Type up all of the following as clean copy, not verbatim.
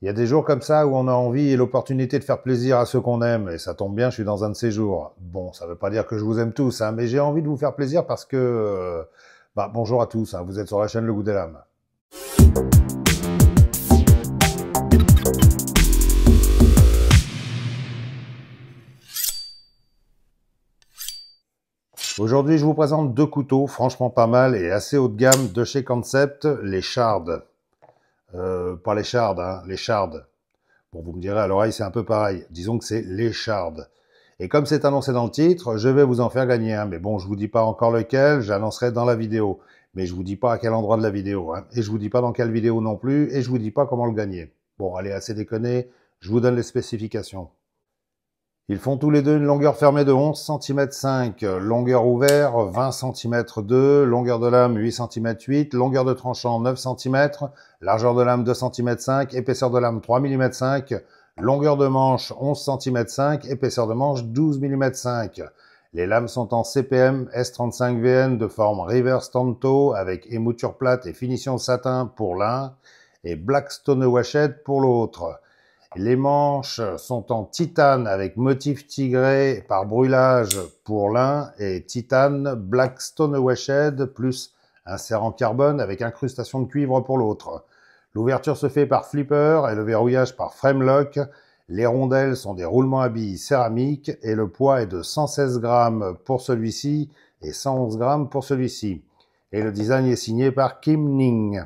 Il y a des jours comme ça où on a envie et l'opportunité de faire plaisir à ceux qu'on aime, et ça tombe bien, je suis dans un de ces jours. Bon, ça veut pas dire que je vous aime tous, hein, mais j'ai envie de vous faire plaisir parce que... bonjour à tous, hein, vous êtes sur la chaîne Le Goût des Lames. Aujourd'hui, je vous présente deux couteaux franchement pas mal et assez haut de gamme de chez Concept, les Shards. Pas les Shards, hein, les Shards. Bon, vous me direz, à l'oreille, c'est un peu pareil. Disons que c'est les Shards. Et comme c'est annoncé dans le titre, je vais vous en faire gagner un. Mais bon, je vous dis pas encore lequel, j'annoncerai dans la vidéo. Mais je vous dis pas à quel endroit de la vidéo. Hein. Et je vous dis pas dans quelle vidéo non plus. Et je vous dis pas comment le gagner. Bon, allez, assez déconné. Je vous donne les spécifications. Ils font tous les deux une longueur fermée de 11 cm 5, longueur ouvert 20 cm 2, longueur de lame 8 cm 8, longueur de tranchant 9 cm, largeur de lame 2 cm 5, épaisseur de lame 3 mm 5, longueur de manche 11 cm 5, épaisseur de manche 12 mm 5. Les lames sont en CPM S35VN de forme reverse tanto avec émouture plate et finition satin pour l'un et black stone washed pour l'autre. Les manches sont en titane avec motif tigré par brûlage pour l'un et titane black stone washed plus insert en carbone avec incrustation de cuivre pour l'autre. L'ouverture se fait par flipper et le verrouillage par frame lock. Les rondelles sont des roulements à billes céramiques et le poids est de 116 grammes pour celui-ci et 111 grammes pour celui-ci. Et le design est signé par Kim Ning.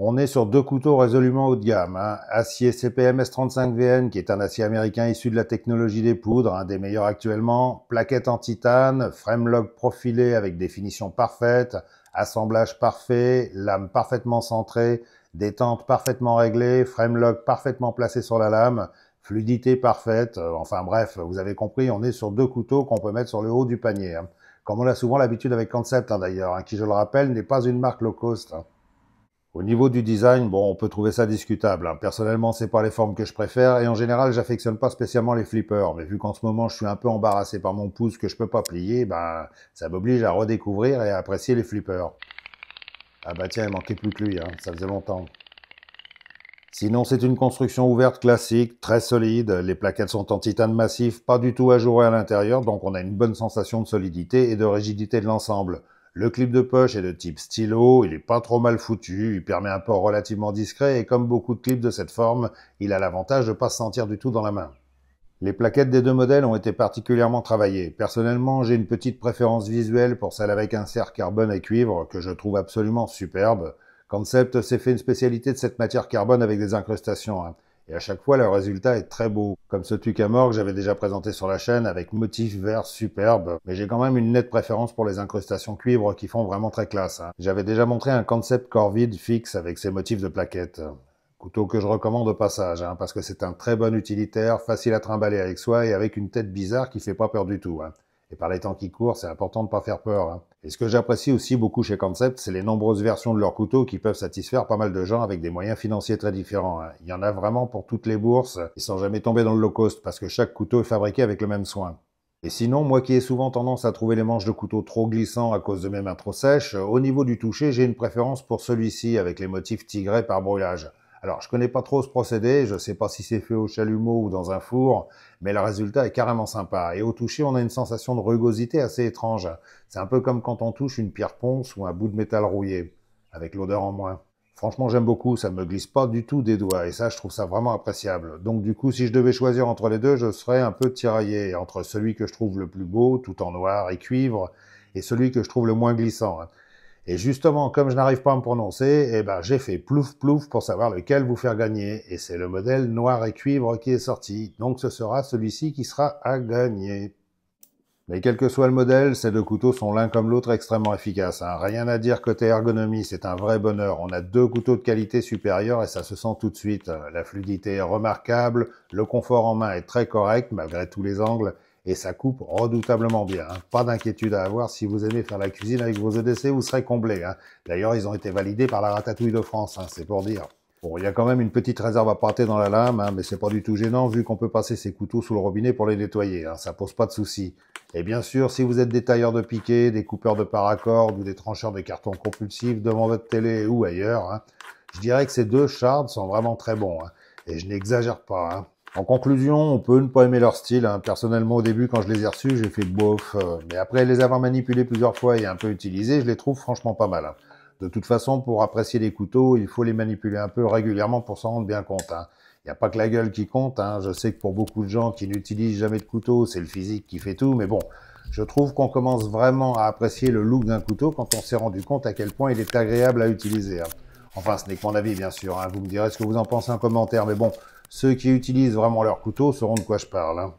On est sur deux couteaux résolument haut de gamme. Hein. Acier CPM S35VN, qui est un acier américain issu de la technologie des poudres, un des meilleurs actuellement. Plaquette en titane, framelock profilé avec des finitions parfaites, assemblage parfait, lame parfaitement centrée, détente parfaitement réglée, framelock parfaitement placé sur la lame, fluidité parfaite. Enfin bref, vous avez compris, on est sur deux couteaux qu'on peut mettre sur le haut du panier. Hein. Comme on a souvent l'habitude avec Concept d'ailleurs, hein, qui je le rappelle n'est pas une marque low cost. Hein. Au niveau du design, bon, on peut trouver ça discutable. Hein. Personnellement, c'est pas les formes que je préfère et en général, j'affectionne pas spécialement les flippers. Mais vu qu'en ce moment, je suis un peu embarrassé par mon pouce que je peux pas plier, ça m'oblige à redécouvrir et à apprécier les flippers. Ah bah tiens, il manquait plus que lui, hein. Ça faisait longtemps. Sinon, c'est une construction ouverte classique, très solide. Les plaquettes sont en titane massif, pas du tout ajourées à l'intérieur, donc on a une bonne sensation de solidité et de rigidité de l'ensemble. Le clip de poche est de type stylo, il est pas trop mal foutu, il permet un port relativement discret et comme beaucoup de clips de cette forme, il a l'avantage de pas se sentir du tout dans la main. Les plaquettes des deux modèles ont été particulièrement travaillées. Personnellement, j'ai une petite préférence visuelle pour celle avec insert carbone et cuivre que je trouve absolument superbe. Concept s'est fait une spécialité de cette matière carbone avec des incrustations. Hein. Et à chaque fois, le résultat est très beau. Comme ce Tucamore que j'avais déjà présenté sur la chaîne avec motif vert superbe. Mais j'ai quand même une nette préférence pour les incrustations cuivre qui font vraiment très classe. Hein. J'avais déjà montré un Concept corps vide fixe avec ses motifs de plaquettes. Couteau que je recommande au passage, hein, parce que c'est un très bon utilitaire, facile à trimballer avec soi et avec une tête bizarre qui fait pas peur du tout. Hein. Et par les temps qui courent, c'est important de pas faire peur. Hein. Et ce que j'apprécie aussi beaucoup chez Concept, c'est les nombreuses versions de leurs couteaux qui peuvent satisfaire pas mal de gens avec des moyens financiers très différents. Hein. Il y en a vraiment pour toutes les bourses, ils sont jamais tombés dans le low cost parce que chaque couteau est fabriqué avec le même soin. Et sinon, moi qui ai souvent tendance à trouver les manches de couteau trop glissants à cause de mes mains trop sèches, au niveau du toucher, j'ai une préférence pour celui-ci avec les motifs tigrés par brûlage. Alors, je connais pas trop ce procédé, je sais pas si c'est fait au chalumeau ou dans un four, mais le résultat est carrément sympa. Et au toucher, on a une sensation de rugosité assez étrange. C'est un peu comme quand on touche une pierre ponce ou un bout de métal rouillé, avec l'odeur en moins. Franchement, j'aime beaucoup, ça me glisse pas du tout des doigts, et ça, je trouve ça vraiment appréciable. Donc du coup, si je devais choisir entre les deux, je serais un peu tiraillé entre celui que je trouve le plus beau, tout en noir et cuivre, et celui que je trouve le moins glissant. Et justement, comme je n'arrive pas à me prononcer, j'ai fait plouf plouf pour savoir lequel vous faire gagner. Et c'est le modèle noir et cuivre qui est sorti. Donc ce sera celui-ci qui sera à gagner. Mais quel que soit le modèle, ces deux couteaux sont l'un comme l'autre extrêmement efficaces. Hein. Rien à dire côté ergonomie, c'est un vrai bonheur. On a deux couteaux de qualité supérieure et ça se sent tout de suite. La fluidité est remarquable, le confort en main est très correct malgré tous les angles. Et ça coupe redoutablement bien. Hein. Pas d'inquiétude à avoir, si vous aimez faire la cuisine avec vos EDC, vous serez comblés. Hein. D'ailleurs, ils ont été validés par la Ratatouille de France, hein, c'est pour dire. Bon, il y a quand même une petite réserve à pâté dans la lame, hein, mais c'est pas du tout gênant vu qu'on peut passer ces couteaux sous le robinet pour les nettoyer. Hein, ça pose pas de soucis. Et bien sûr, si vous êtes des tailleurs de piquet, des coupeurs de paracord ou des trancheurs de carton compulsifs devant votre télé ou ailleurs, hein, je dirais que ces deux Shards sont vraiment très bons. Hein. Et je n'exagère pas, hein. En conclusion, on peut ne pas aimer leur style, hein. Personnellement, au début, quand je les ai reçus, j'ai fait bof. Mais après les avoir manipulés plusieurs fois et un peu utilisés, je les trouve franchement pas mal, hein. De toute façon, pour apprécier les couteaux, il faut les manipuler un peu régulièrement pour s'en rendre bien compte, hein. Il n'y a pas que la gueule qui compte, hein. Je sais que pour beaucoup de gens qui n'utilisent jamais de couteau, c'est le physique qui fait tout, mais bon, je trouve qu'on commence vraiment à apprécier le look d'un couteau quand on s'est rendu compte à quel point il est agréable à utiliser, hein. Enfin, ce n'est que mon avis, bien sûr, hein. Vous me direz ce que vous en pensez en commentaire, mais bon, ceux qui utilisent vraiment leur couteau sauront de quoi je parle, hein.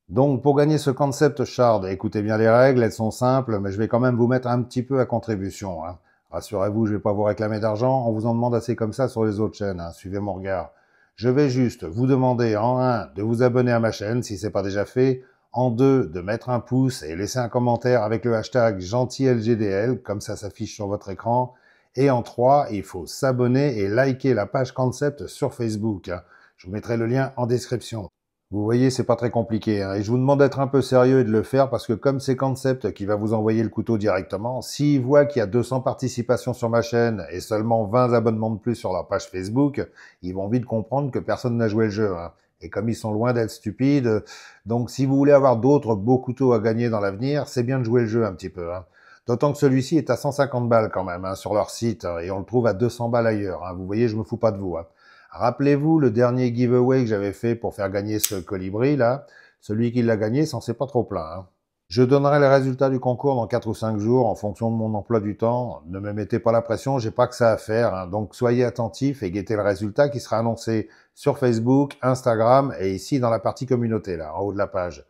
Donc, pour gagner ce concept Shard, écoutez bien les règles, elles sont simples, mais je vais quand même vous mettre un petit peu à contribution, hein. Rassurez-vous, je vais pas vous réclamer d'argent, on vous en demande assez comme ça sur les autres chaînes, hein. Suivez mon regard. Je vais juste vous demander, en 1, de vous abonner à ma chaîne si c'est pas déjà fait, en 2, de mettre un pouce et laisser un commentaire avec le hashtag GentillLGDL, comme ça s'affiche sur votre écran, et en 3, il faut s'abonner et liker la page Concept sur Facebook, hein. Je vous mettrai le lien en description. Vous voyez, c'est pas très compliqué, hein. Et je vous demande d'être un peu sérieux et de le faire parce que comme c'est Concept qui va vous envoyer le couteau directement, s'il voit qu'il y a 200 participations sur ma chaîne et seulement 20 abonnements de plus sur leur page Facebook, ils vont vite comprendre que personne n'a joué le jeu, hein. Et comme ils sont loin d'être stupides, donc si vous voulez avoir d'autres beaux couteaux à gagner dans l'avenir, c'est bien de jouer le jeu un petit peu, hein. D'autant que celui-ci est à 150 balles quand même, hein, sur leur site, hein, et on le trouve à 200 balles ailleurs, hein. Vous voyez, je me fous pas de vous, hein. Rappelez-vous le dernier giveaway que j'avais fait pour faire gagner ce colibri là, celui qui l'a gagné s'en s'est pas trop plaint, hein. Je donnerai les résultats du concours dans 4 ou 5 jours en fonction de mon emploi du temps. Ne me mettez pas la pression, j'ai pas que ça à faire, hein. Donc soyez attentifs et guettez le résultat qui sera annoncé sur Facebook, Instagram et ici dans la partie communauté là, en haut de la page.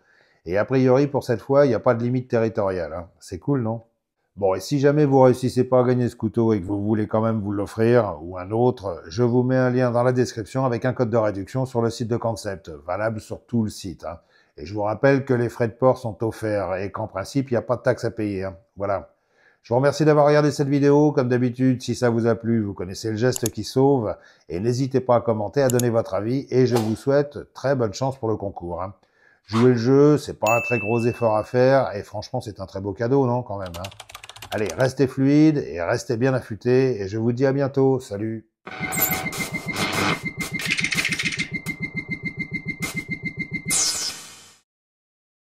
Et a priori pour cette fois, il n'y a pas de limite territoriale, hein. C'est cool, non? Bon, et si jamais vous réussissez pas à gagner ce couteau et que vous voulez quand même vous l'offrir, ou un autre, je vous mets un lien dans la description avec un code de réduction sur le site de Concept, valable sur tout le site, hein. Et je vous rappelle que les frais de port sont offerts et qu'en principe, il n'y a pas de taxe à payer, hein. Voilà. Je vous remercie d'avoir regardé cette vidéo. Comme d'habitude, si ça vous a plu, vous connaissez le geste qui sauve. Et n'hésitez pas à commenter, à donner votre avis. Et je vous souhaite très bonne chance pour le concours, hein. Jouer le jeu, c'est pas un très gros effort à faire. Et franchement, c'est un très beau cadeau, non, quand même, hein. Allez, restez fluides et restez bien affûtés et je vous dis à bientôt. Salut!